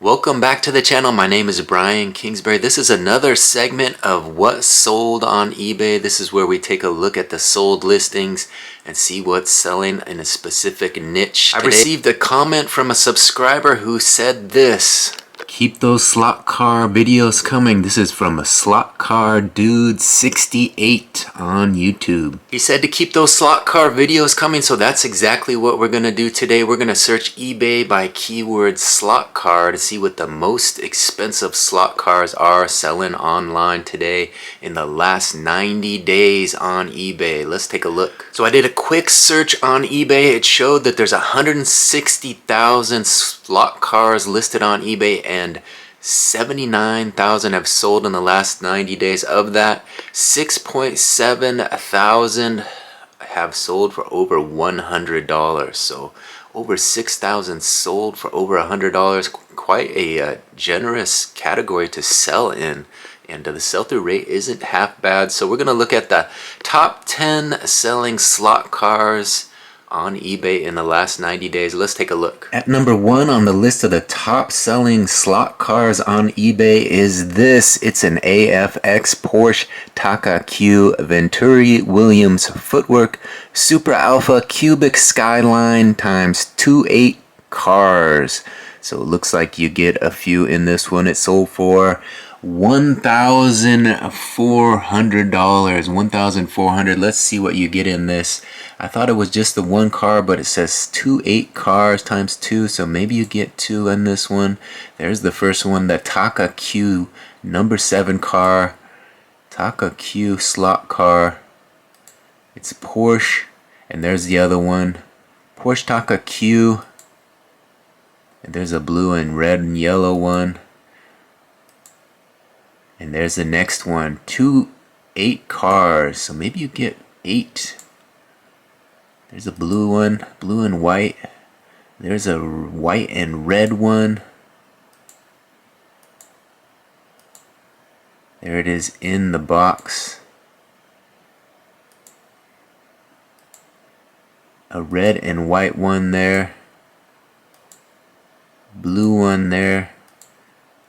Welcome back to the channel. My name is Brian Kingsbury. This is another segment of what sold on eBay. This is where we take a look at the sold listings and see what's selling in a specific niche. I received a comment from a subscriber who said this: keep those slot car videos coming. This is from a slot car dude 68 on YouTube. He said to keep those slot car videos coming, so that's exactly what we're gonna do today. We're gonna search eBay by keyword slot car to see what the most expensive slot cars are selling online today in the last 90 days on eBay. Let's take a look. So I did a quick search on eBay. It showed that there's 160,000 slot cars listed on eBay and 79,000 have sold in the last 90 days. Of that, 6.7 thousand have sold for over $100. So over 6,000 sold for over $100. Quite a generous category to sell in. And the sell-through rate isn't half bad. So we're going to look at the top 10 selling slot cars on eBay in the last 90 days. Let's take a look. At number 1 on the list of the top selling slot cars on eBay is this. It's an AFX Porsche Taka Q Venturi Williams Footwork Super Alpha Cubic Skyline times 2.8 cars. So it looks like you get a few in this one. It sold for $1,400. $1,400. Let's see what you get in this. I thought it was just the one car, but it says 2.8 cars times 2, so maybe you get 2 in this one. There's the first one, the Taka Q number 7 car. Taka Q slot car. It's Porsche, and there's the other one, Porsche Taka Q. And there's a blue and red and yellow one. And there's the next one, 2.8 cars, so maybe you get 8. There's a blue one, blue and white. There's a white and red one. There it is in the box. A red and white one there. Blue one there.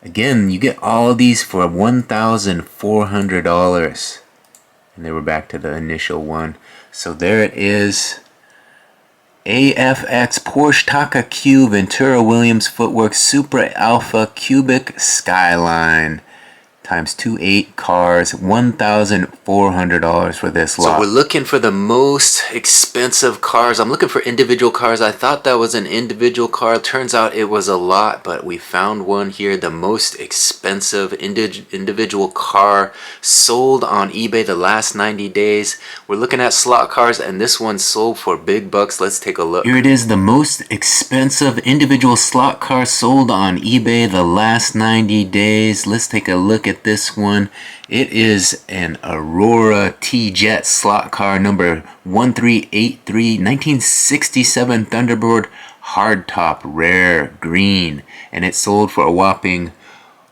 Again, you get all of these for $1,400. And they were back to the initial one. So there it is. AFX Porsche Taka Q Ventura Williams Footwork Super Alpha Cubic Skyline times 2.8 cars, $1,400 for this lot. So we're looking for the most expensive cars. I'm looking for individual cars. I thought that was an individual car. Turns out it was a lot, but we found one here. The most expensive individual car sold on eBay the last 90 days. We're looking at slot cars, and this one sold for big bucks. Let's take a look. Here it is, the most expensive individual slot car sold on eBay the last 90 days. Let's take a look at this one. It is an Aurora T-Jet slot car number 1383, 1967 Thunderbird hardtop rare green, and it sold for a whopping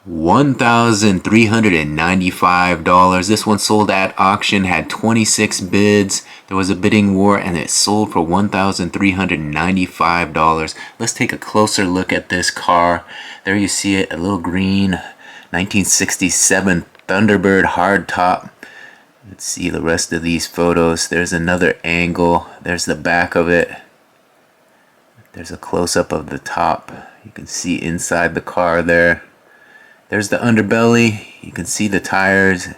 $1,395. This one sold at auction, had 26 bids. There was a bidding war, and it sold for $1,395. Let's take a closer look at this car. There you see it, a little green 1967 Thunderbird hardtop. Let's see the rest of these photos. There's another angle. There's the back of it. There's a close-up of the top. You can see inside the car there. There's the underbelly. You can see the tires,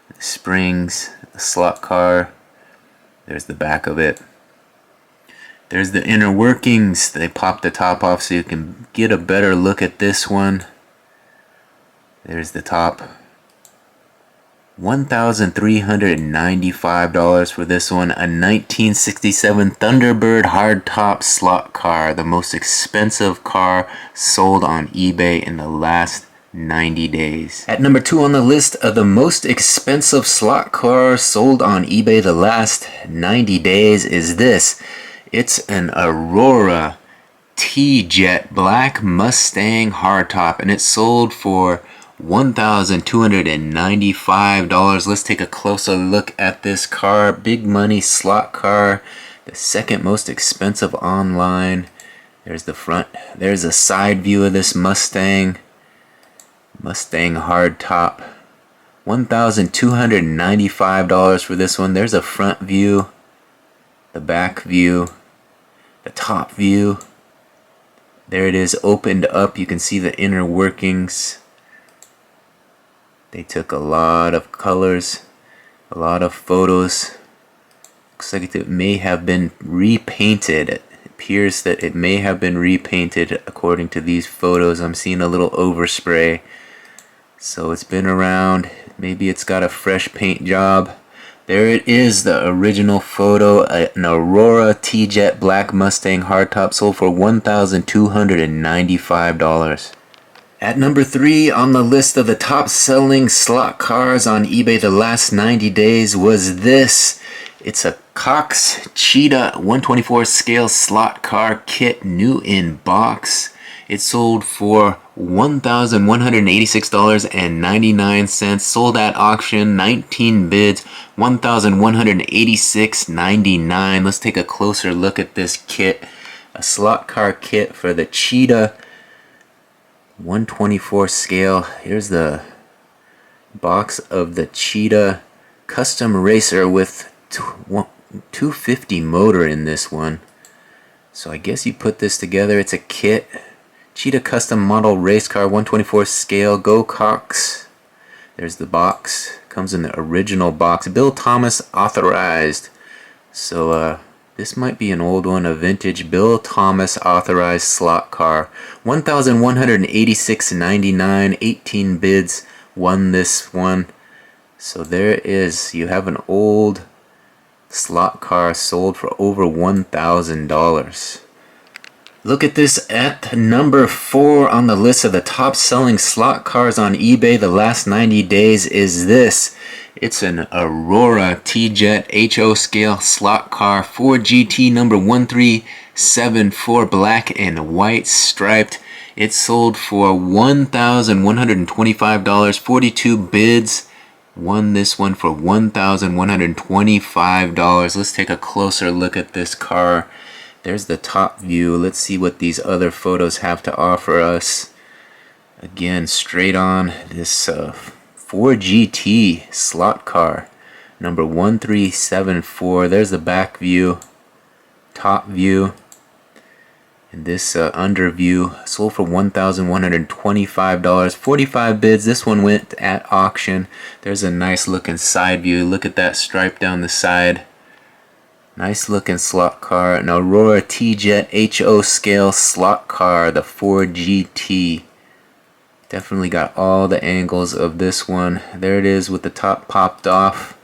the springs, the slot car. There's the back of it. There's the inner workings. They pop the top off so you can get a better look at this one. There's the top. $1,395 for this one. A 1967 Thunderbird hardtop slot car. The most expensive car sold on eBay in the last 90 days. At number 2 on the list of the most expensive slot cars sold on eBay the last 90 days is this. It's an Aurora T-Jet Black Mustang hardtop, and it sold for $1,295. Let's take a closer look at this car. Big money slot car, the second most expensive online. There's the front. There's a side view of this Mustang. Mustang hardtop. $1,295 for this one. There's a front view, the back view, the top view. There it is, opened up. You can see the inner workings. They took a lot of colors, a lot of photos. Looks like it may have been repainted. It appears that it may have been repainted according to these photos. I'm seeing a little overspray. So it's been around. Maybe it's got a fresh paint job. There it is, the original photo, an Aurora T-Jet Black Mustang hardtop, sold for $1,295. At number 3 on the list of the top selling slot cars on eBay the last 90 days was this. It's a Cox Cheetah 124 scale slot car kit, new in box. It sold for $1,186.99, sold at auction, 19 bids, $1,186.99. Let's take a closer look at this kit. A slot car kit for the Cheetah 124 scale. Here's the box of the Cheetah Custom Racer with 250 motor in this one. So I guess you put this together. It's a kit. Cheetah Custom Model Race Car 124 scale. Go Cox. There's the box. Comes in the original box. Bill Thomas authorized. So this might be an old one, a vintage Bill Thomas authorized slot car. $1,186.99. 18 bids. Won this one. So there it is. You have an old slot car sold for over $1,000. Look at this at number 4 on the list of the top selling slot cars on eBay the last 90 days is this. It's an Aurora T-Jet HO scale slot car 4GT number 1374, black and white striped. It sold for $1,125, 42 bids. Won this one for $1,125. Let's take a closer look at this car. There's the top view. Let's see what these other photos have to offer us. Again, straight on this 4GT slot car, number 1374. There's the back view, top view, and this under view. Sold for $1,125. 45 bids. This one went at auction. There's a nice looking side view. Look at that stripe down the side. Nice looking slot car, an Aurora T-Jet HO scale slot car, the 4GT. Definitely got all the angles of this one. There it is with the top popped off.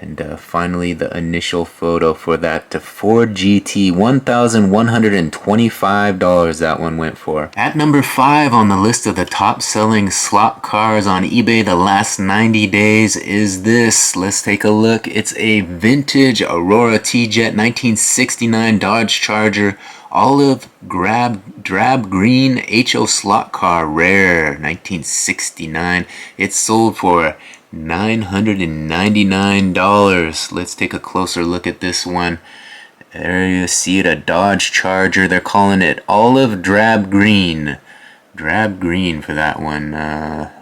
And finally the initial photo for that 4GT, $1,125 that one went for. At number 5 on the list of the top selling slot cars on eBay the last 90 days is this. Let's take a look. It's a vintage Aurora T-Jet 1969 Dodge Charger olive drab green HO slot car, rare, 1969. It sold for $999. Let's take a closer look at this one. There you see it, a Dodge Charger. They're calling it olive drab green. Drab green for that one.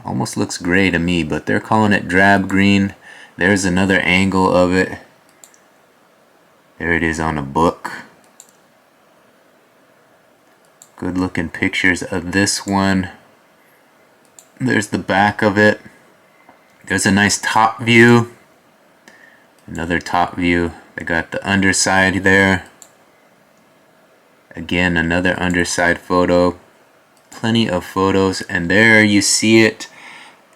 Almost looks gray to me, but they're calling it drab green. There's another angle of it. There it is on a book. Good looking pictures of this one. There's the back of it. There's a nice top view. Another top view. They got the underside there. Again, another underside photo. Plenty of photos. And there you see it.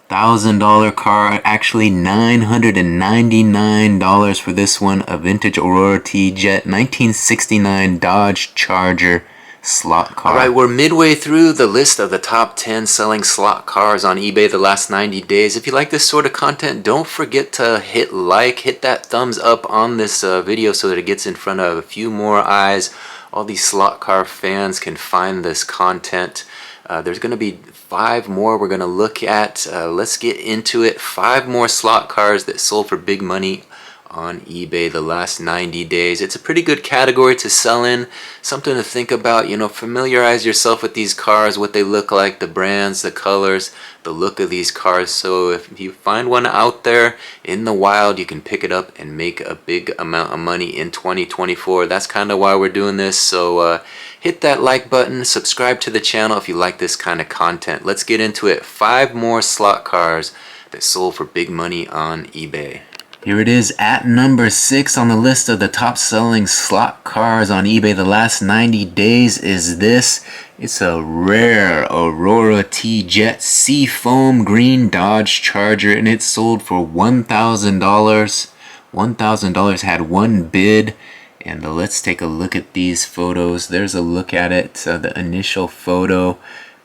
$1,000 car. Actually $999 for this one. A vintage Aurora T-Jet 1969 Dodge Charger slot car. Alright, we're midway through the list of the top 10 selling slot cars on eBay the last 90 days. If you like this sort of content, don't forget to hit like, hit that thumbs up on this video so that it gets in front of a few more eyes. All these slot car fans can find this content. There's going to be 5 more we're going to look at. Let's get into it. 5 more slot cars that sold for big money on eBay the last 90 days. It's a pretty good category to sell in, something to think about. You know, familiarize yourself with these cars, what they look like, the brands, the colors, the look of these cars. So if you find one out there in the wild, you can pick it up and make a big amount of money in 2024. That's kind of why we're doing this. So hit that like button, subscribe to the channel if you like this kind of content. Let's get into it. 5 more slot cars that sold for big money on eBay. Here it is at number 6 on the list of the top selling slot cars on eBay the last 90 days is this. It's a rare Aurora T-Jet Seafoam Green Dodge Charger, and it sold for $1,000. $1,000 had one bid. And let's take a look at these photos. There's a look at it, the initial photo.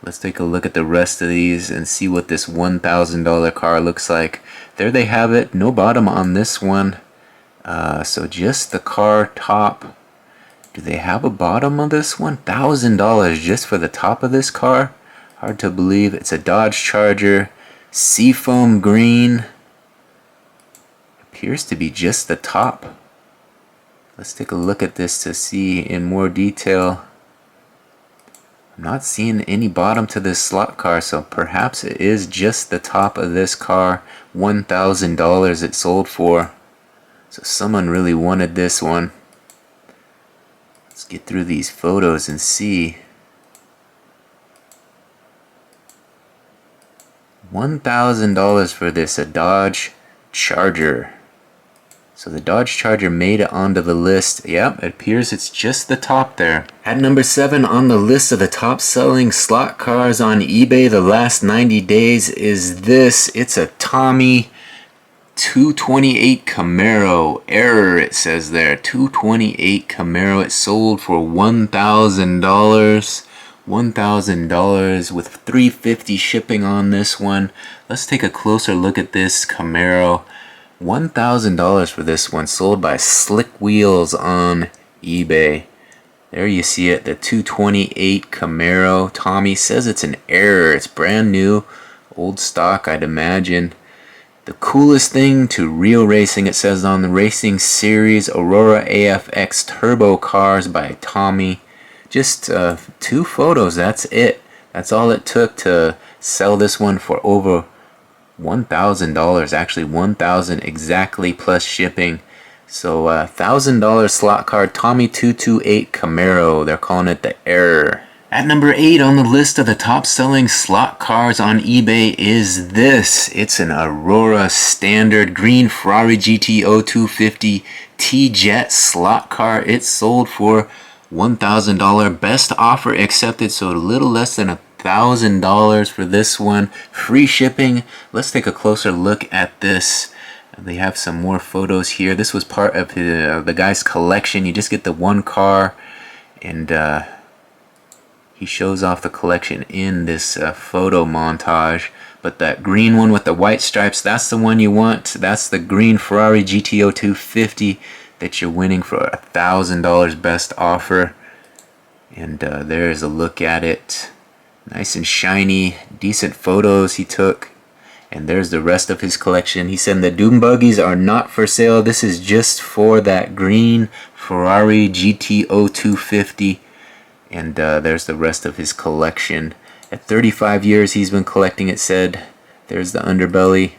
Let's take a look at the rest of these and see what this $1,000 car looks like. There they have it. No bottom on this one. So just the car top. Do they have a bottom on this one? $1,000 just for the top of this car? Hard to believe. It's a Dodge Charger. Seafoam green. Appears to be just the top. Let's take a look at this to see in more detail. I'm not seeing any bottom to this slot car, so perhaps it is just the top of this car. $1,000 it sold for. So someone really wanted this one. Let's get through these photos and see. $1,000 for this, a Dodge Charger. So the Dodge Charger made it onto the list. Yep, it appears it's just the top there. At number 7 on the list of the top selling slot cars on eBay the last 90 days is this. It's a Tommy 228 Camaro. Error, it says there. 228 Camaro. It sold for $1,000. $1,000 with $350 shipping on this one. Let's take a closer look at this Camaro. $1,000 for this one, sold by Slick Wheels on eBay. There you see it, the 228 Camaro. Tommy says it's an error. It's brand new, old stock, I'd imagine. The coolest thing to real racing, it says on the Racing Series Aurora AFX Turbo cars by Tommy. Just 2 photos, that's it. That's all it took to sell this one for over $1,000, actually $1,000 exactly plus shipping. So $1,000 slot car Tommy 228 Camaro. They're calling it the Error. At number 8 on the list of the top selling slot cars on eBay is this. It's an Aurora Standard Green Ferrari GTO 250 T-Jet slot car. It sold for $1,000. Best offer accepted, so a little less than $1,000 for this one. Free shipping. Let's take a closer look at this. They have some more photos here. This was part of the guy's collection. You just get the one car, and he shows off the collection in this photo montage. But that green one with the white stripes, that's the one you want. That's the green Ferrari GTO 250 that you're winning for $1,000 best offer. And there's a look at it. Nice and shiny, decent photos he took. And there's the rest of his collection. He said the Doom Buggies are not for sale. This is just for that green Ferrari GTO 250. And there's the rest of his collection. At 35 years he's been collecting, it said. There's the underbelly.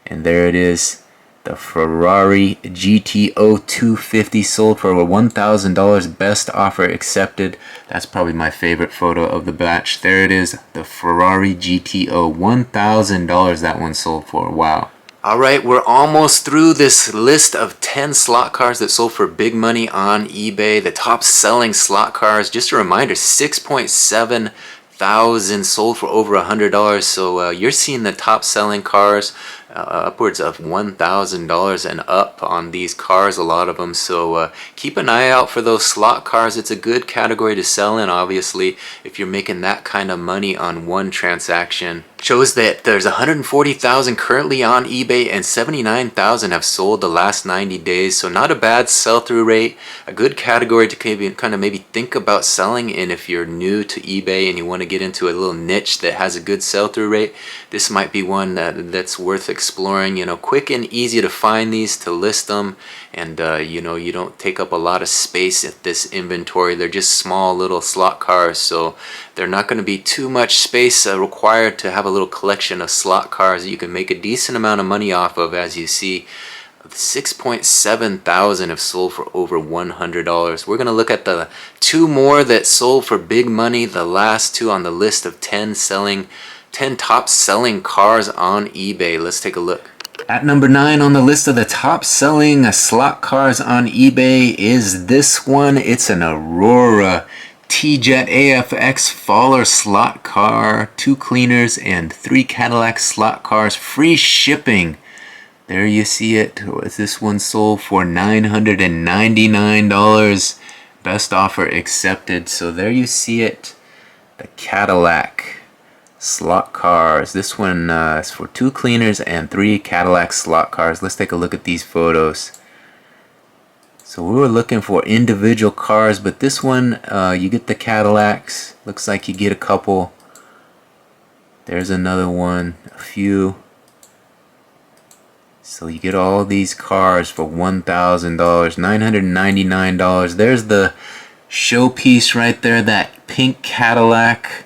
And there it is. The Ferrari GTO 250 sold for $1,000. Best offer accepted. That's probably my favorite photo of the batch. There it is. The Ferrari GTO. $1,000 that one sold for. Wow. Alright, we're almost through this list of 10 slot cars that sold for big money on eBay. The top selling slot cars. Just a reminder, 6.7 thousand sold for over $100. So you're seeing the top selling cars upwards of $1,000 and up on these cars, a lot of them. So keep an eye out for those slot cars. It's a good category to sell in, obviously, if you're making that kind of money on one transaction. Shows that there's 140,000 currently on eBay and 79,000 have sold the last 90 days. So not a bad sell-through rate. A good category to kind of maybe think about selling in if you're new to eBay and you want to get into a little niche that has a good sell-through rate. This might be one that's worth exploring. exploring. You know, quick and easy to find these, to list them, and you know, you don't take up a lot of space at this inventory. They're just small little slot cars, so they're not going to be too much space required to have a little collection of slot cars that you can make a decent amount of money off of. As you see, 6.7 thousand have sold for over $100. We're going to look at the 2 more that sold for big money, the last 2 on the list of 10 top selling cars on eBay. Let's take a look. At number 9 on the list of the top selling slot cars on eBay is this one. It's an Aurora T-Jet AFX Faller slot car, 2 cleaners and 3 Cadillac slot cars, free shipping. There you see it. This one sold for $999. Best offer accepted. So there you see it. The Cadillac slot cars. This one is for 2 cleaners and 3 Cadillac slot cars. Let's take a look at these photos. So we were looking for individual cars, but this one you get the Cadillacs. Looks like you get a couple. There's another one. A few. So you get all these cars for $1,000, $999. There's the showpiece right there. That pink Cadillac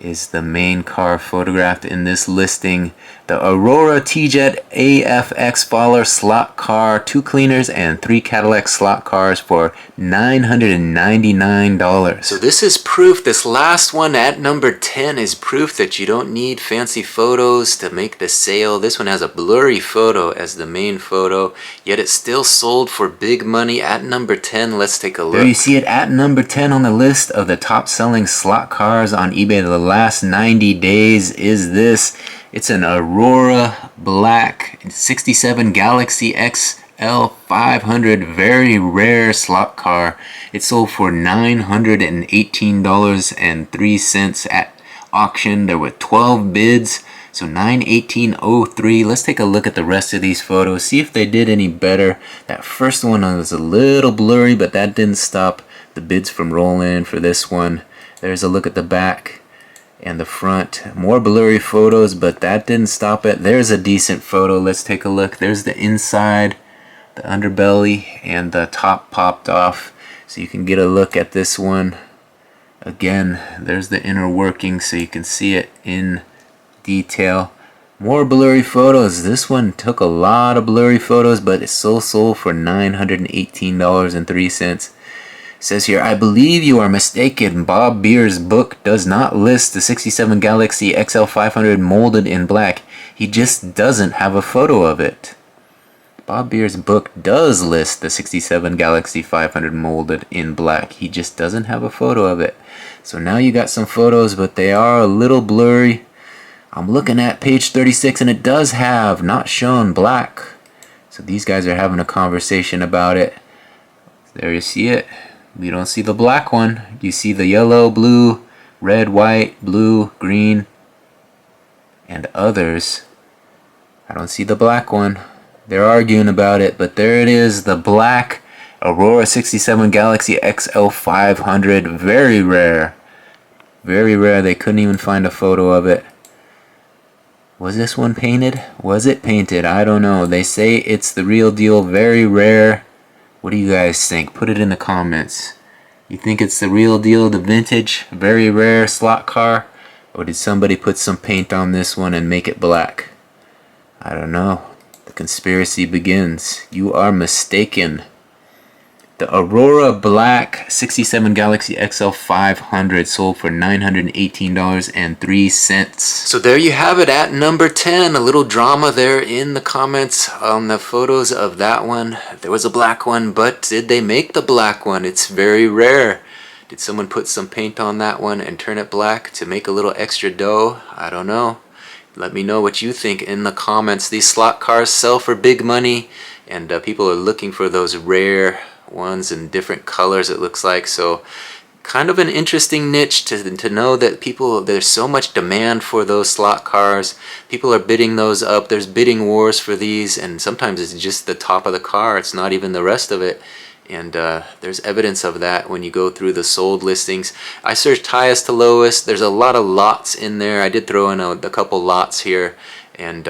is the main car photographed in this listing. The Aurora T-Jet AFX Faller slot car, 2 cleaners and 3 Cadillac slot cars for $999. So this is proof, this last one at number 10 is proof that you don't need fancy photos to make the sale. This one has a blurry photo as the main photo, yet it's still sold for big money at number 10. Let's take a look. There you see it at number 10 on the list of the top selling slot cars on eBay the last 90 days is this. It's an Aurora Black 67 Galaxy XL 500, very rare slot car. It sold for $918.03 at auction. There were 12 bids, so $918.03. Let's take a look at the rest of these photos, see if they did any better. That first one was a little blurry, but that didn't stop the bids from rolling for this one. There's a look at the back and the front. More blurry photos, but that didn't stop it. There's a decent photo. Let's take a look. There's the inside, the underbelly, and the top popped off, so you can get a look at this one. Again, there's the inner working, so you can see it in detail. More blurry photos. This one took a lot of blurry photos, but it still sold for $918.03. Says here, I believe you are mistaken. Bob Beer's book does not list the 67 Galaxy XL 500 molded in black. He just doesn't have a photo of it. Bob Beer's book does list the 67 Galaxy 500 molded in black. He just doesn't have a photo of it. So now you got some photos, but they are a little blurry. I'm looking at page 36, and it does have not shown black. So these guys are having a conversation about it. There you see it. You don't see the black one. You see the yellow, blue, red, white, blue, green, and others. I don't see the black one. They're arguing about it, but there it is, the black Aurora 67 Galaxy XL 500. Very rare. Very rare. They couldn't even find a photo of it. Was this one painted? Was it painted? I don't know. They say it's the real deal. Very rare. What do you guys think? Put it in the comments. You think it's the real deal, the vintage, very rare slot car? Or did somebody put some paint on this one and make it black? I don't know. The conspiracy begins. You are mistaken. The Aurora Black 67 Galaxy XL 500 sold for $918.03. So there you have it at number 10. A little drama there in the comments on the photos of that one. There was a black one, but did they make the black one? It's very rare. Did someone put some paint on that one and turn it black to make a little extra dough? I don't know. Let me know what you think in the comments. These slot cars sell for big money, and people are looking for those rare ones in different colors, it looks like. So kind of an interesting niche to know that there's so much demand for those slot cars. People are bidding those up. There's bidding wars for these, and sometimes it's just the top of the car. It's not even the rest of it. And there's evidence of that when you go through the sold listings. I searched highest to lowest. There's a lot of lots in there. I did throw in a couple lots here, and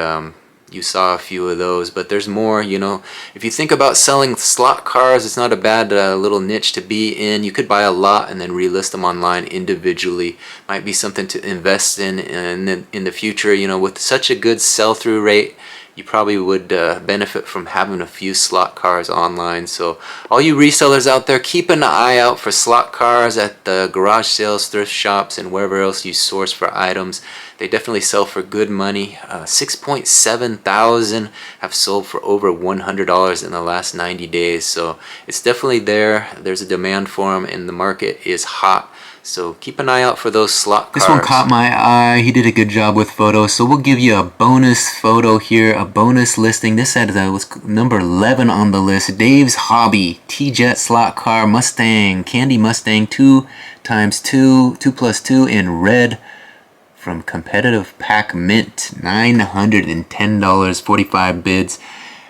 you saw a few of those, but there's more. You know, if you think about selling slot cars, it's not a bad little niche to be in. You could buy a lot and then relist them online individually. Might be something to invest in the future. You know, with such a good sell-through rate, you probably would benefit from having a few slot cars online. So all you resellers out there, keep an eye out for slot cars at the garage sales, thrift shops, and wherever else you source for items. They definitely sell for good money. 6.7 thousand have sold for over $100 in the last 90 days. So it's definitely there. There's a demand for them and the market is hot. So keep an eye out for those slot cars. This one caught my eye. He did a good job with photos. So we'll give you a bonus photo here, a bonus listing. This had was number 11 on the list. Dave's Hobby T-Jet slot car Mustang, Candy Mustang 2x2, 2+2 in red from Competitive Pack Mint. $910, 45 bids.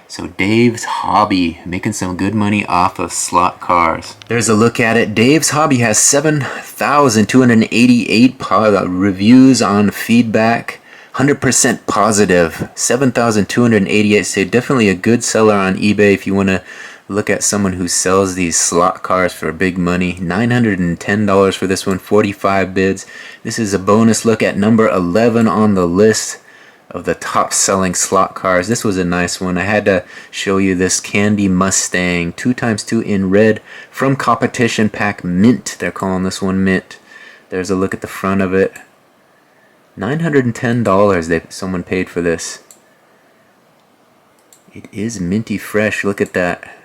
So Dave's Hobby, making some good money off of slot cars. There's a look at it. Dave's Hobby has 7,288 reviews on feedback. 100% positive. 7,288. So definitely a good seller on eBay if you want to look at someone who sells these slot cars for big money. $910 for this one, 45 bids. This is a bonus look at number 11 on the list of the top selling slot cars. This was a nice one. I had to show you this Candy Mustang 2x2 in red from Competition Pack Mint. They're calling this one Mint. There's a look at the front of it. $910 someone paid for this. It is minty fresh. Look at that.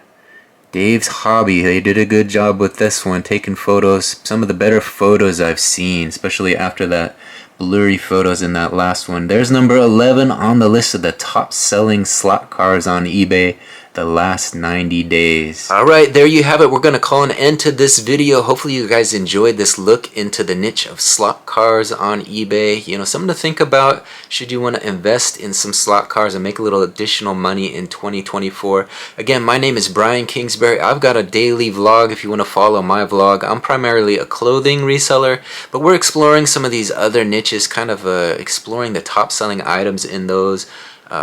Dave's Hobby, they did a good job with this one, taking photos, some of the better photos I've seen, especially after that blurry photos in that last one. There's number 11 on the list of the top selling slot cars on eBay the last 90 days. Alright, there you have it. We're going to call an end to this video. Hopefully you guys enjoyed this look into the niche of slot cars on eBay. You know, something to think about should you want to invest in some slot cars and make a little additional money in 2024. Again, my name is Brian Kingsbury. I've got a daily vlog if you want to follow my vlog. I'm primarily a clothing reseller, but we're exploring some of these other niches, kind of exploring the top selling items in those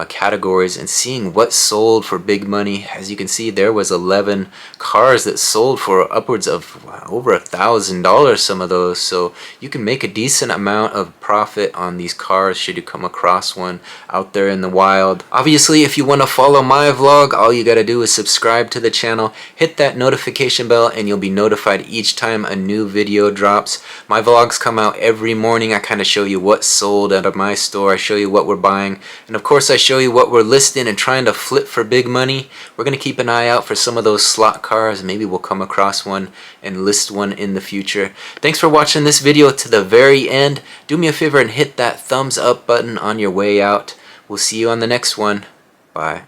categories and seeing what sold for big money. As you can see, there was 11 cars that sold for upwards of over $1,000, some of those. So you can make a decent amount of profit on these cars should you come across one out there in the wild. Obviously, if you want to follow my vlog, all you got to do is subscribe to the channel, hit that notification bell, and you'll be notified each time a new video drops. My vlogs come out every morning. I kind of show you what sold out of my store. I show you what we're buying, and of course I show you what we're listing and trying to flip for big money. We're going to keep an eye out for some of those slot cars. Maybe we'll come across one and list one in the future. Thanks for watching this video to the very end. Do me a favor and hit that thumbs up button on your way out. We'll see you on the next one. Bye.